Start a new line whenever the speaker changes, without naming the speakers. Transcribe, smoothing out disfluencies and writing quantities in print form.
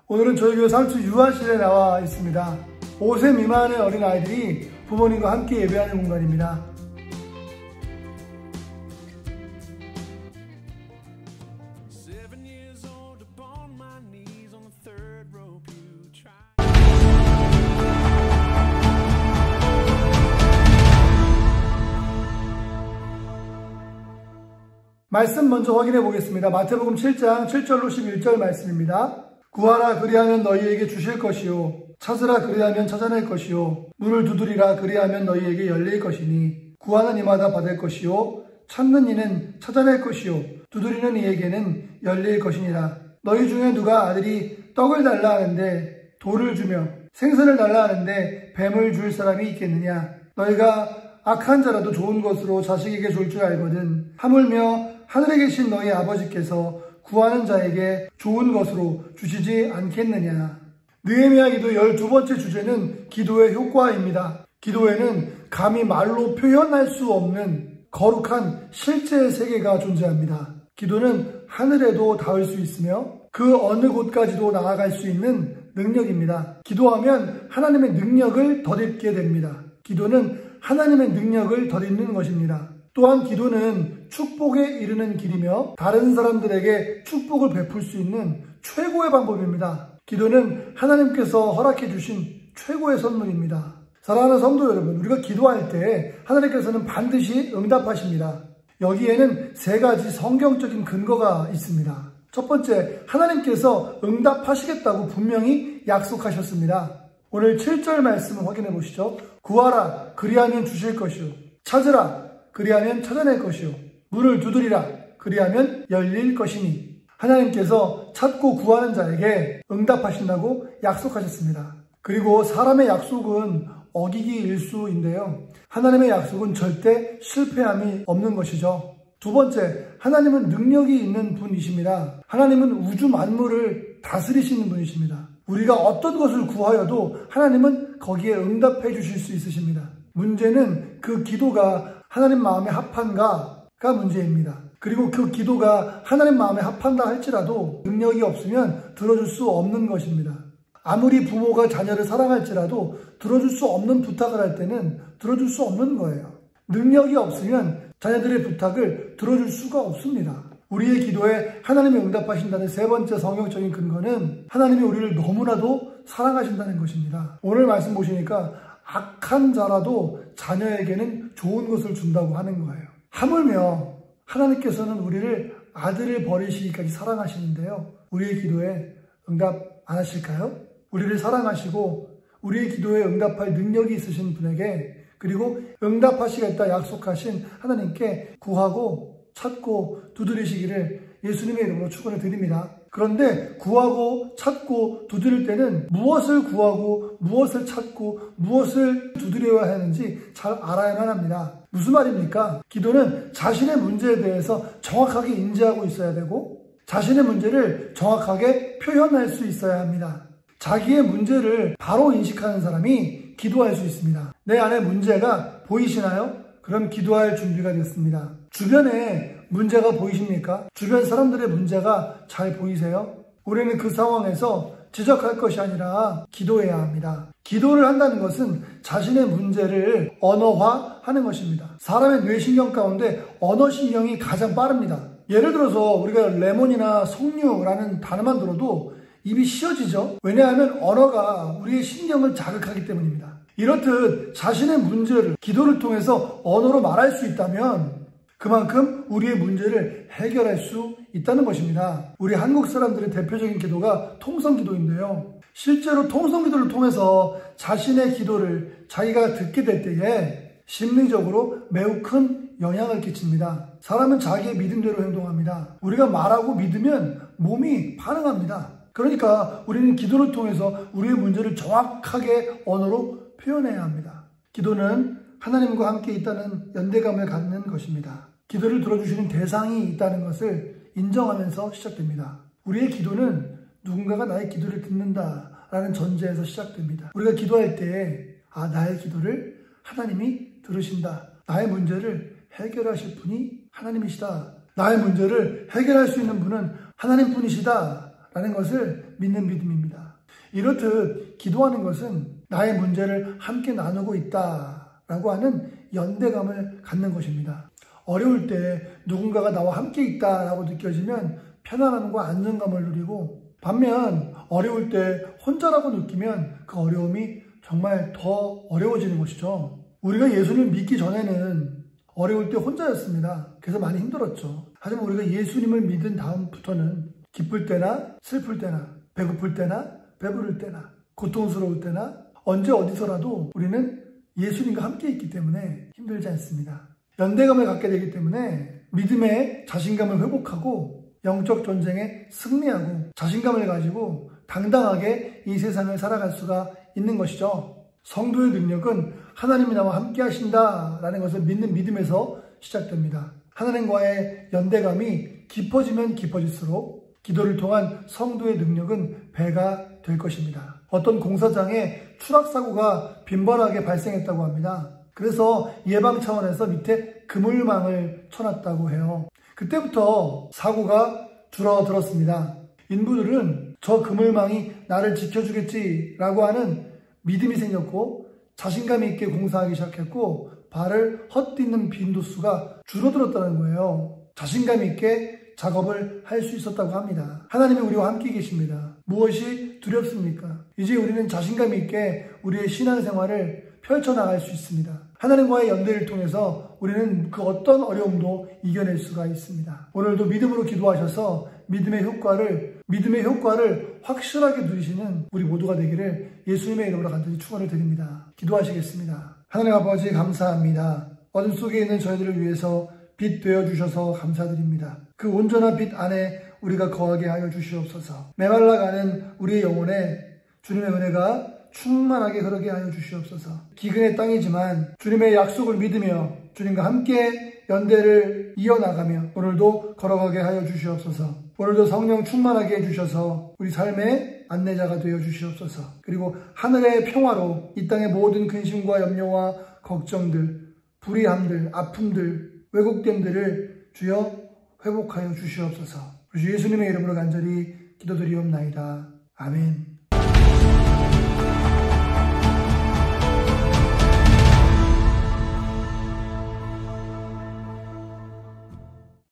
오늘은 저희 교회 상추 유아실에 나와 있습니다. 5세 미만의 어린아이들이 부모님과 함께 예배하는 공간입니다. 말씀 먼저 확인해 보겠습니다. 마태복음 7장 7절로 11절 말씀입니다. 구하라 그리하면 너희에게 주실 것이요 찾으라 그리하면 찾아낼 것이요 문을 두드리라 그리하면 너희에게 열릴 것이니 구하는 이마다 받을 것이요 찾는 이는 찾아낼 것이요 두드리는 이에게는 열릴 것이니라. 너희 중에 누가 아들이 떡을 달라 하는데 돌을 주며 생선을 달라 하는데 뱀을 줄 사람이 있겠느냐. 너희가 악한 자라도 좋은 것으로 자식에게 줄 줄 알거든 하물며 하늘에 계신 너희 아버지께서 구하는 자에게 좋은 것으로 주시지 않겠느냐. 느헤미야 기도 12번째 주제는 기도의 효과입니다. 기도에는 감히 말로 표현할 수 없는 거룩한 실제 세계가 존재합니다. 기도는 하늘에도 닿을 수 있으며 그 어느 곳까지도 나아갈 수 있는 능력입니다. 기도하면 하나님의 능력을 덧입게 됩니다. 기도는 하나님의 능력을 덧입는 것입니다. 또한 기도는 축복에 이르는 길이며 다른 사람들에게 축복을 베풀 수 있는 최고의 방법입니다. 기도는 하나님께서 허락해 주신 최고의 선물입니다. 사랑하는 성도 여러분, 우리가 기도할 때 하나님께서는 반드시 응답하십니다. 여기에는 3가지 성경적인 근거가 있습니다. 첫 번째, 하나님께서 응답하시겠다고 분명히 약속하셨습니다. 오늘 7절 말씀을 확인해 보시죠. 구하라 그리하면 주실 것이요 찾으라 그리하면 찾아낼 것이요 문을 두드리라 그리하면 열릴 것이니. 하나님께서 찾고 구하는 자에게 응답하신다고 약속하셨습니다. 그리고 사람의 약속은 어기기 일수인데요, 하나님의 약속은 절대 실패함이 없는 것이죠. 두 번째, 하나님은 능력이 있는 분이십니다. 하나님은 우주 만물을 다스리시는 분이십니다. 우리가 어떤 것을 구하여도 하나님은 거기에 응답해 주실 수 있으십니다. 문제는 그 기도가 하나님 마음에 합한가가 문제입니다. 그리고 그 기도가 하나님 마음에 합한다 할지라도 능력이 없으면 들어줄 수 없는 것입니다. 아무리 부모가 자녀를 사랑할지라도 들어줄 수 없는 부탁을 할 때는 들어줄 수 없는 거예요. 능력이 없으면 자녀들의 부탁을 들어줄 수가 없습니다. 우리의 기도에 하나님이 응답하신다는 3번째 성경적인 근거는 하나님이 우리를 너무나도 사랑하신다는 것입니다. 오늘 말씀 보시니까 악한 자라도 자녀에게는 좋은 것을 준다고 하는 거예요. 하물며 하나님께서는 우리를 아들을 버리시기까지 사랑하시는데요, 우리의 기도에 응답 안 하실까요? 우리를 사랑하시고 우리의 기도에 응답할 능력이 있으신 분에게, 그리고 응답하시겠다 약속하신 하나님께 구하고 찾고 두드리시기를 예수님의 이름으로 축원을 드립니다. 그런데 구하고 찾고 두드릴 때는 무엇을 구하고 무엇을 찾고 무엇을 두드려야 하는지 잘 알아야만 합니다. 무슨 말입니까? 기도는 자신의 문제에 대해서 정확하게 인지하고 있어야 되고 자신의 문제를 정확하게 표현할 수 있어야 합니다. 자기의 문제를 바로 인식하는 사람이 기도할 수 있습니다. 내 안에 문제가 보이시나요? 그럼 기도할 준비가 됐습니다. 주변에 문제가 보이십니까? 주변 사람들의 문제가 잘 보이세요? 우리는 그 상황에서 지적할 것이 아니라 기도해야 합니다. 기도를 한다는 것은 자신의 문제를 언어화하는 것입니다. 사람의 뇌신경 가운데 언어신경이 가장 빠릅니다. 예를 들어서 우리가 레몬이나 석류라는 단어만 들어도 입이 씌어지죠. 왜냐하면 언어가 우리의 신경을 자극하기 때문입니다. 이렇듯 자신의 문제를 기도를 통해서 언어로 말할 수 있다면 그만큼 우리의 문제를 해결할 수 있다는 것입니다. 우리 한국 사람들의 대표적인 기도가 통성기도인데요, 실제로 통성기도를 통해서 자신의 기도를 자기가 듣게 될 때에 심리적으로 매우 큰 영향을 끼칩니다. 사람은 자기의 믿음대로 행동합니다. 우리가 말하고 믿으면 몸이 반응합니다. 그러니까 우리는 기도를 통해서 우리의 문제를 정확하게 언어로 표현해야 합니다. 기도는 하나님과 함께 있다는 연대감을 갖는 것입니다. 기도를 들어주시는 대상이 있다는 것을 인정하면서 시작됩니다. 우리의 기도는 누군가가 나의 기도를 듣는다라는 전제에서 시작됩니다. 우리가 기도할 때 나의 기도를 하나님이 들으신다. 나의 문제를 해결하실 분이 하나님이시다. 나의 문제를 해결할 수 있는 분은 하나님뿐이시다 라는 것을 믿는 믿음입니다. 이렇듯 기도하는 것은 나의 문제를 함께 나누고 있다라고 하는 연대감을 갖는 것입니다. 어려울 때 누군가가 나와 함께 있다라고 느껴지면 편안함과 안정감을 누리고, 반면 어려울 때 혼자라고 느끼면 그 어려움이 정말 더 어려워지는 것이죠. 우리가 예수님을 믿기 전에는 어려울 때 혼자였습니다. 그래서 많이 힘들었죠. 하지만 우리가 예수님을 믿은 다음부터는 기쁠 때나 슬플 때나 배고플 때나 배부를 때나 고통스러울 때나 언제 어디서라도 우리는 예수님과 함께 있기 때문에 힘들지 않습니다. 연대감을 갖게 되기 때문에 믿음의 자신감을 회복하고 영적 전쟁에 승리하고 자신감을 가지고 당당하게 이 세상을 살아갈 수가 있는 것이죠. 성도의 능력은 하나님이 나와 함께 하신다라는 것을 믿는 믿음에서 시작됩니다. 하나님과의 연대감이 깊어지면 깊어질수록 기도를 통한 성도의 능력은 배가 될 것입니다. 어떤 공사장에 추락사고가 빈번하게 발생했다고 합니다. 그래서 예방 차원에서 밑에 그물망을 쳐놨다고 해요. 그때부터 사고가 줄어들었습니다. 인부들은 저 그물망이 나를 지켜주겠지라고 하는 믿음이 생겼고 자신감 있게 공사하기 시작했고 발을 헛디는 빈도수가 줄어들었다는 거예요. 자신감 있게 작업을 할 수 있었다고 합니다. 하나님이 우리와 함께 계십니다. 무엇이 두렵습니까? 이제 우리는 자신감 있게 우리의 신앙생활을 펼쳐나갈 수 있습니다. 하나님과의 연대를 통해서 우리는 그 어떤 어려움도 이겨낼 수가 있습니다. 오늘도 믿음으로 기도하셔서 믿음의 효과를 확실하게 누리시는 우리 모두가 되기를 예수님의 이름으로 간절히 축원을 드립니다. 기도하시겠습니다. 하나님 아버지 감사합니다. 어둠 속에 있는 저희들을 위해서 빛 되어주셔서 감사드립니다. 그 온전한 빛 안에 우리가 거하게 하여 주시옵소서. 메말라가는 우리의 영혼에 주님의 은혜가 충만하게 흐르게 하여 주시옵소서. 기근의 땅이지만 주님의 약속을 믿으며 주님과 함께 연대를 이어나가며 오늘도 걸어가게 하여 주시옵소서. 오늘도 성령 충만하게 해주셔서 우리 삶의 안내자가 되어 주시옵소서. 그리고 하늘의 평화로 이 땅의 모든 근심과 염려와 걱정들, 불의함들, 아픔들, 왜곡됨들을 주여 회복하여 주시옵소서. 예수님의 이름으로 간절히 기도드리옵나이다. 아멘.